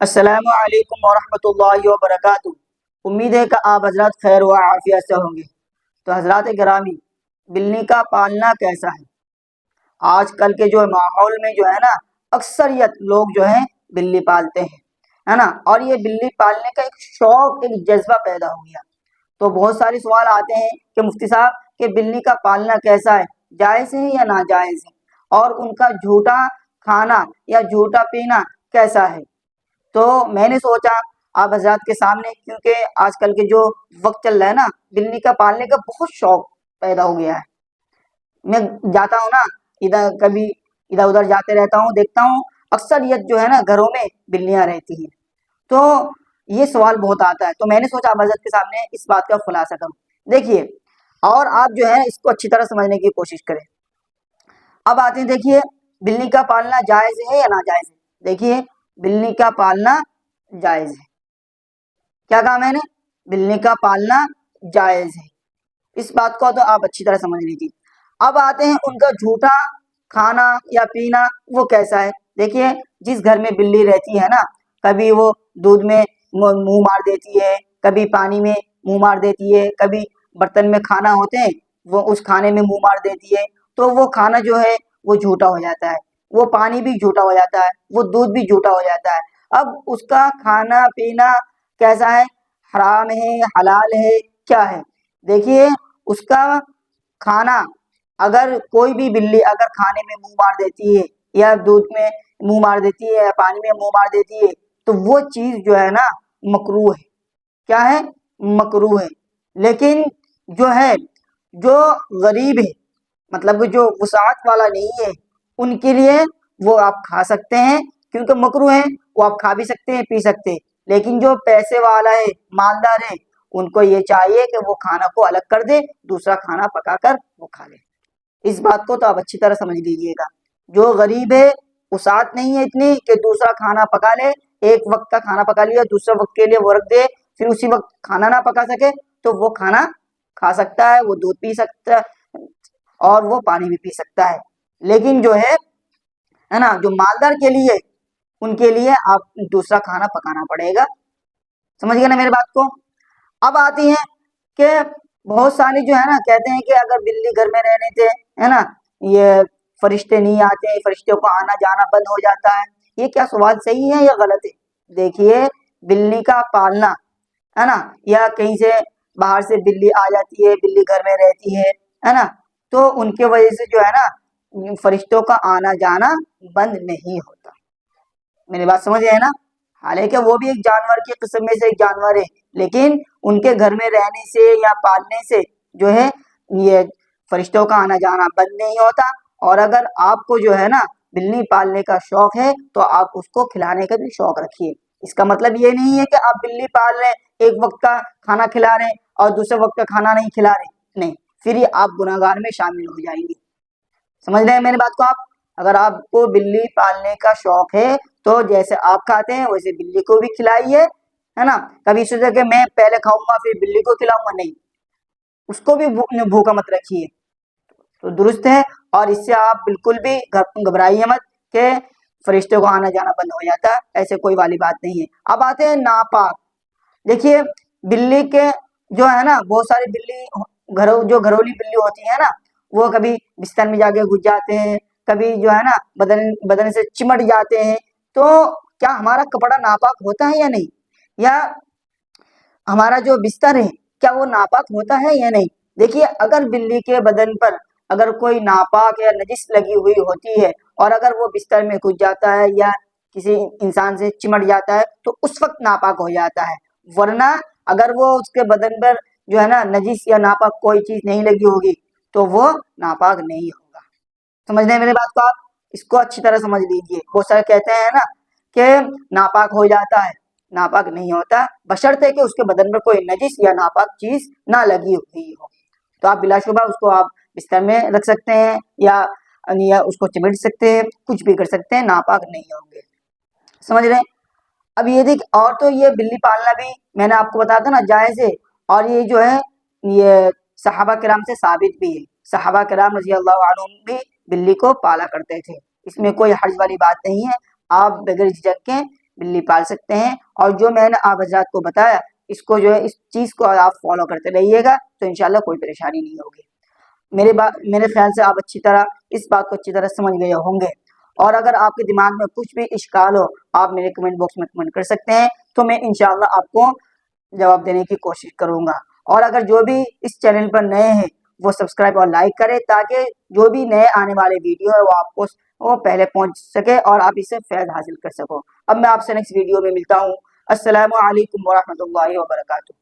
السلام علیکم ورحمۃ اللہ وبرکاتہ۔ امید ہے کہ آپ حضرات خیر و عافیت سے ہوں گے۔ تو حضرات گرامی، بلی کا پالنا کیسا ہے؟ آج کل کے جو ماحول میں جو ہے نا، اکثریت لوگ جو ہیں بلی پالتے ہیں، ہے نا، اور یہ بلی پالنے کا ایک شوق، ایک جذبہ پیدا ہو گیا۔ تو بہت سارے سوال آتے ہیں کہ مفتی صاحب کہ بلی کا پالنا کیسا ہے، جائز ہے یا ناجائز ہے، اور ان کا جھوٹا کھانا یا جھوٹا پینا کیسا ہے۔ تو میں نے سوچا آپ حضرات کے سامنے، کیونکہ آج کل کے جو وقت چل رہا ہے نا، بلی کا پالنے کا بہت شوق پیدا ہو گیا ہے۔ میں جاتا ہوں نا، کبھی ادھر ادھر جاتے رہتا ہوں، دیکھتا ہوں اکثریت جو ہے نا گھروں میں بلیاں رہتی ہیں۔ تو یہ سوال بہت آتا ہے، تو میں نے سوچا آپ حضرت کے سامنے اس بات کا خلاصہ کروں۔ دیکھیے، اور آپ جو ہے اس کو اچھی طرح سمجھنے کی کوشش کریں۔ اب آتے ہیں، دیکھیے بلی کا پالنا جائز ہے یا ناجائز ہے۔ دیکھیے بلی کا پالنا جائز ہے۔ کیا کہا میں نے؟ بلی کا پالنا جائز ہے۔ اس بات کو تو آپ اچھی طرح سمجھ لیجیے۔ اب آتے ہیں ان کا جھوٹا کھانا یا پینا، وہ کیسا ہے۔ دیکھیے جس گھر میں بلی رہتی ہے نا، کبھی وہ دودھ میں منہ مار دیتی ہے، کبھی پانی میں منہ مار دیتی ہے، کبھی برتن میں کھانا ہوتے ہیں وہ اس کھانے میں منہ مار دیتی ہے، تو وہ کھانا جو ہے وہ جھوٹا ہو جاتا ہے، وہ پانی بھی جھوٹا ہو جاتا ہے، وہ دودھ بھی جھوٹا ہو جاتا ہے۔ اب اس کا کھانا پینا کیسا ہے؟ حرام ہے، حلال ہے، کیا ہے؟ دیکھیے اس کا کھانا، اگر کوئی بھی بلی اگر کھانے میں منہ مار دیتی ہے یا دودھ میں منہ مار دیتی ہے یا پانی میں منہ مار دیتی ہے، تو وہ چیز جو ہے نا مکروہ ہے۔ کیا ہے؟ مکروہ ہے۔ لیکن جو ہے جو غریب ہے، مطلب کہ جو وسعت والا نہیں ہے، ان کے لیے وہ آپ کھا سکتے ہیں، کیونکہ مکروہ ہے، وہ آپ کھا بھی سکتے ہیں، پی سکتے ہیں۔ لیکن جو پیسے والا ہے، مالدار ہے، ان کو یہ چاہیے کہ وہ کھانا کو الگ کر دے، دوسرا کھانا پکا کر وہ کھا لے۔ اس بات کو تو آپ اچھی طرح سمجھ لیجیے گا۔ جو غریب ہے، وسعت نہیں ہے اتنی کہ دوسرا کھانا پکا لے، ایک وقت کا کھانا پکا لیا، دوسرے وقت کے لیے وہ رکھ دے، پھر اسی وقت کھانا نہ پکا سکے، تو وہ کھانا کھا سکتا ہے، وہ دودھ پی سکتا ہے اور وہ پانی بھی پی سکتا ہے۔ لیکن جو ہے نا، جو مالدار کے لیے، ان کے لیے آپ دوسرا کھانا پکانا پڑے گا۔ سمجھ گئے نا میرے بات کو؟ اب آتی ہیں کہ بہت سارے جو ہے نا کہتے ہیں کہ اگر بلی گھر میں رہنے سے ہے نا یہ فرشتے نہیں آتے، فرشتوں کو آنا جانا بند ہو جاتا ہے۔ یہ کیا سوال صحیح ہے یا غلط ہے؟ دیکھیے بلی کا پالنا ہے نا، یا کہیں سے باہر سے بلی آ جاتی ہے، بلی گھر میں رہتی ہے نا، تو ان کے وجہ سے جو ہے نا فرشتوں کا آنا جانا بند نہیں ہوتا۔ میری بات سمجھ گئے نا؟ حالانکہ وہ بھی ایک جانور کی قسم میں سے ایک جانور ہے، لیکن ان کے گھر میں رہنے سے یا پالنے سے جو ہے یہ فرشتوں کا آنا جانا بند نہیں ہوتا۔ اور اگر آپ کو جو ہے نا بلی پالنے کا شوق ہے تو آپ اس کو کھلانے کا بھی شوق رکھیے۔ اس کا مطلب یہ نہیں ہے کہ آپ بلی پال رہے، ایک وقت کا کھانا کھلا رہے اور دوسرے وقت کا کھانا نہیں کھلا رہے، نہیں، پھر یہ آپ گناہگار میں شامل ہو جائیں گے۔ سمجھ رہے ہیں میری بات کو آپ؟ اگر آپ کو بلی پالنے کا شوق ہے تو جیسے آپ کھاتے ہیں ویسے بلی کو بھی کھلائیے، ہے نا۔ کبھی سوچے کہ میں پہلے کھاؤں گا پھر بلی کو کھلاؤں گا، نہیں، اس کو بھی بھوکا مت رکھیے، تو درست ہے۔ اور اس سے آپ بالکل بھی گھبرائیے مت کہ فرشتوں کو آنا جانا بند ہو جاتا ہے، ایسے کوئی والی بات نہیں ہے۔ اب آتے ہیں ناپاک۔ دیکھیے بلی کے جو ہے نا بہت ساری بلی جو گھرولی بلی ہوتی ہے نا، وہ کبھی بستر میں جا کے گھس جاتے ہیں، کبھی جو ہے نا بدن سے چمٹ جاتے ہیں۔ تو کیا ہمارا کپڑا ناپاک ہوتا ہے یا نہیں؟ یا ہمارا جو بستر ہے کیا وہ ناپاک ہوتا ہے یا نہیں؟ دیکھیے اگر بلی کے بدن پر اگر کوئی ناپاک یا نجس لگی ہوئی ہوتی ہے اور اگر وہ بستر میں گھس جاتا ہے یا کسی انسان سے چمٹ جاتا ہے تو اس وقت ناپاک ہو جاتا ہے، ورنہ اگر وہ اس کے بدن پر جو ہے نا نجس یا ناپاک کوئی چیز نہیں لگی ہوگی تو وہ ناپاک نہیں ہوگا۔ سمجھ رہے ہیں میرے بات کو آپ؟ اس کو اچھی طرح سمجھ لیجیے۔ بہت سارے کہتے ہیں نا کہ ناپاک ہو جاتا ہے، ناپاک نہیں ہوتا، بشرطے کہ اس کے بدن پر کوئی نجس یا ناپاک چیز نہ لگی ہوئی ہو۔ تو آپ بلا شبہ اس کو آپ بستر میں رکھ سکتے ہیں یا اس کو چمٹ سکتے ہیں، کچھ بھی کر سکتے ہیں، ناپاک نہیں ہوں گے۔ سمجھ رہے ہیں؟ اب یہ دیکھ، اور تو یہ بلی پالنا بھی میں نے آپ کو بتایا تھا نا جائز ہے، اور یہ جو ہے یہ صحابہ کرام سے ثابت بھی ہے۔ صحابہ کرام رضی اللہ عنہم بھی بلی کو پالا کرتے تھے، اس میں کوئی حرج والی بات نہیں ہے۔ آپ بغیر جھجک کے بلی پال سکتے ہیں، اور جو میں نے آپ حضرات کو بتایا اس کو جو ہے اس چیز کو آپ فالو کرتے رہیے گا تو انشاءاللہ کوئی پریشانی نہیں ہوگی۔ میرے خیال سے آپ اس بات کو اچھی طرح سمجھ گئے ہوں گے، اور اگر آپ کے دماغ میں کچھ بھی اشکال ہو آپ میرے کمنٹ باکس میں کمنٹ کر سکتے ہیں، تو میں انشاءاللہ آپ کو جواب دینے کی کوشش کروں گا۔ اور اگر جو بھی اس چینل پر نئے ہیں وہ سبسکرائب اور لائک کرے تاکہ جو بھی نئے آنے والے ویڈیو ہے وہ آپ کو وہ پہلے پہنچ سکے اور آپ اسے فیض حاصل کر سکو۔ اب میں آپ سے نیکسٹ ویڈیو میں ملتا ہوں۔ السلام علیکم ورحمۃ اللہ وبرکاتہ۔